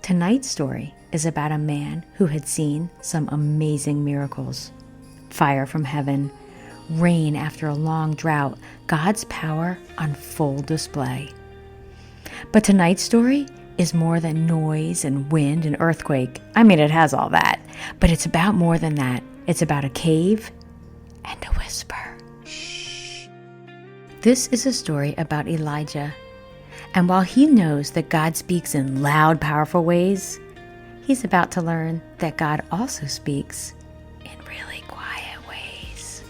Tonight's story is about a man who had seen some amazing miracles. Fire from heaven, rain after a long drought, God's power on full display. But tonight's story is more than noise and wind and earthquake. I mean, it has all that, but it's about more than that. It's about a cave and a whisper. Shh. This is a story about Elijah. And while he knows that God speaks in loud, powerful ways, he's about to learn that God also speaks in really quiet ways.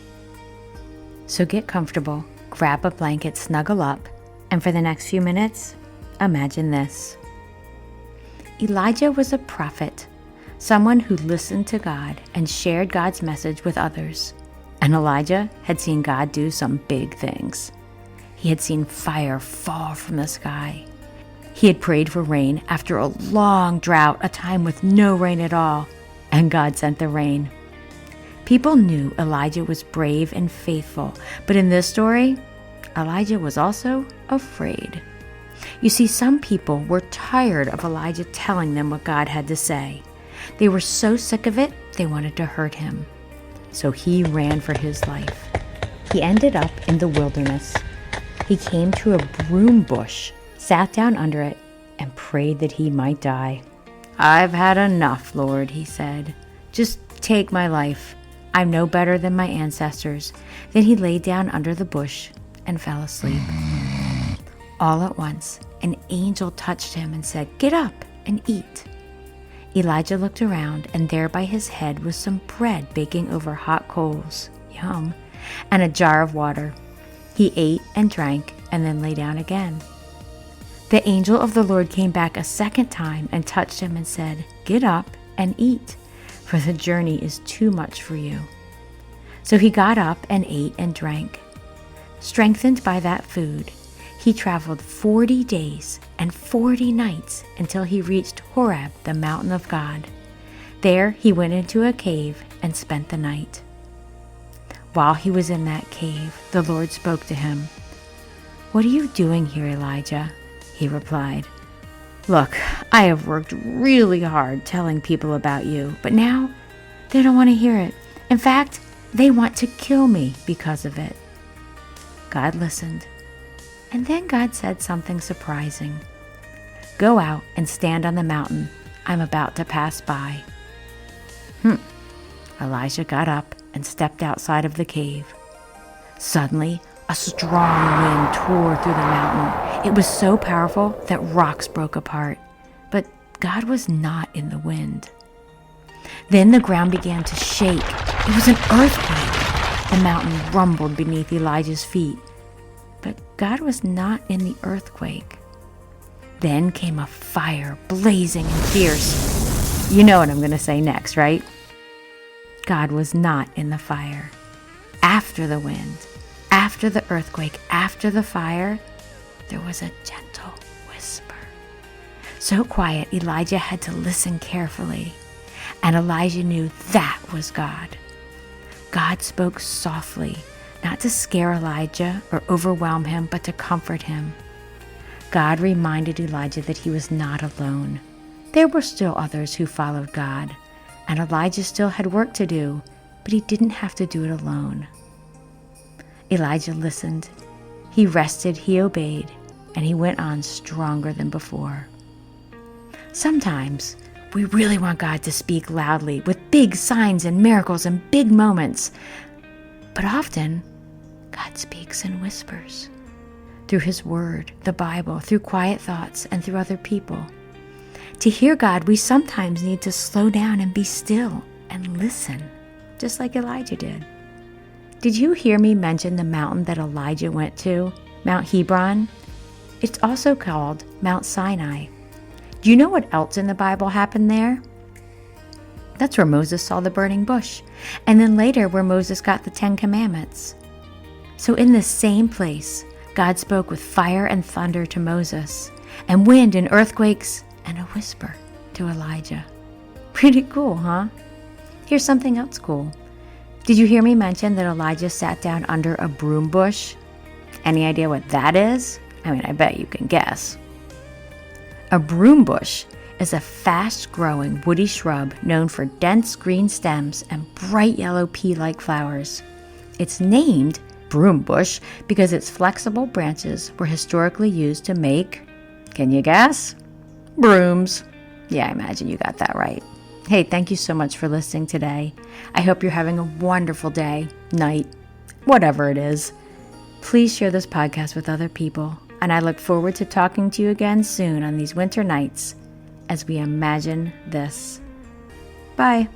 So get comfortable, grab a blanket, snuggle up, and for the next few minutes, imagine this. Elijah was a prophet, someone who listened to God and shared God's message with others. And Elijah had seen God do some big things. He had seen fire fall from the sky. He had prayed for rain after a long drought, a time with no rain at all, and God sent the rain. People knew Elijah was brave and faithful, but in this story, Elijah was also afraid. You see, some people were tired of Elijah telling them what God had to say. They were so sick of it, they wanted to hurt him. So he ran for his life. He ended up in the wilderness. He came to a broom bush, sat down under it, and prayed that he might die. "I've had enough, Lord," he said. "Just take my life. I'm no better than my ancestors." Then he lay down under the bush and fell asleep. All at once, an angel touched him and said, "Get up and eat." Elijah looked around, and there by his head was some bread baking over hot coals, yum, and a jar of water. He ate and drank and then lay down again. The angel of the Lord came back a second time and touched him and said, "Get up and eat, for the journey is too much for you." So he got up and ate and drank. Strengthened by that food, he traveled 40 days and 40 nights until he reached Horeb, the mountain of God. There he went into a cave and spent the night. While he was in that cave, the Lord spoke to him. "What are you doing here, Elijah?" He replied, "Look, I have worked really hard telling people about you, but now they don't want to hear it. In fact, they want to kill me because of it." God listened, and then God said something surprising. "Go out and stand on the mountain I'm about to pass by." Elijah got up and stepped outside of the cave. Suddenly, a strong wind tore through the mountain. It was so powerful that rocks broke apart. But God was not in the wind. Then the ground began to shake. It was an earthquake. The mountain rumbled beneath Elijah's feet. But God was not in the earthquake. Then came a fire, blazing and fierce. You know what I'm going to say next, right? God was not in the fire. After the wind, after the earthquake, after the fire, there was a gentle whisper. So quiet, Elijah had to listen carefully. And Elijah knew that was God. God spoke softly, not to scare Elijah or overwhelm him, but to comfort him. God reminded Elijah that he was not alone. There were still others who followed God. And Elijah still had work to do, but he didn't have to do it alone. Elijah listened. He rested, he obeyed, and he went on stronger than before. Sometimes we really want God to speak loudly with big signs and miracles and big moments. But often, God speaks in whispers, through his word, the Bible, through quiet thoughts, and through other people. To hear God, we sometimes need to slow down and be still and listen, just like Elijah did. Did you hear me mention the mountain that Elijah went to, Mount Hebron? It's also called Mount Sinai. Do you know what else in the Bible happened there? That's where Moses saw the burning bush, and then later where Moses got the 10 Commandments. So in this same place, God spoke with fire and thunder to Moses, and wind and earthquakes, and a whisper to Elijah. Pretty cool, huh? Here's something else cool. Did you hear me mention that Elijah sat down under a broom bush? Any idea what that is? I mean, I bet you can guess. A broom bush is a fast-growing woody shrub known for dense green stems and bright yellow pea-like flowers. It's named broom bush because its flexible branches were historically used to make, can you guess? Brooms. Yeah, I imagine you got that right. Hey, thank you so much for listening today. I hope you're having a wonderful day, night, whatever it is. Please share this podcast with other people, and I look forward to talking to you again soon on these winter nights as we imagine this. Bye.